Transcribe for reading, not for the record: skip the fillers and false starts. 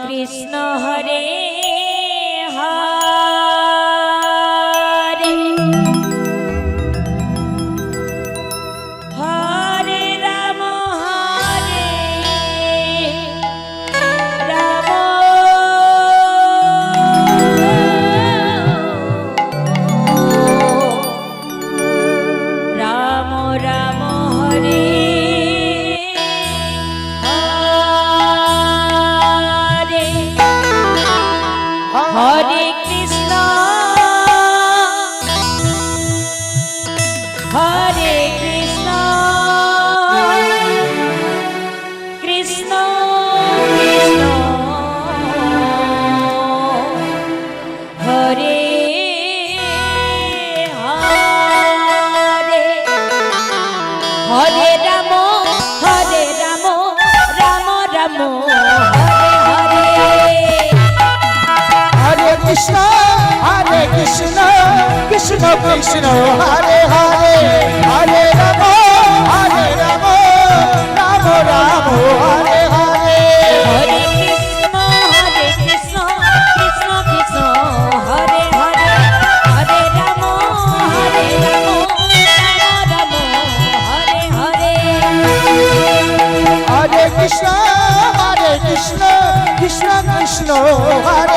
Krishna Hare Hare Hare Ram Hare Ram Ram Ram Hare Hare Krishna Hare Krishna Krishna Krishna Hare Hare Hare Ram Ram Ram Hare Hare Krishna Krishna Krishna Krishna Hare Hare Hare Ram Ram Ram Hare Hare Hare Krishna Krishna Krishna Hare Hare Hare Ram Ram Hare Hare Hare Krishna Krishna Krishna Hare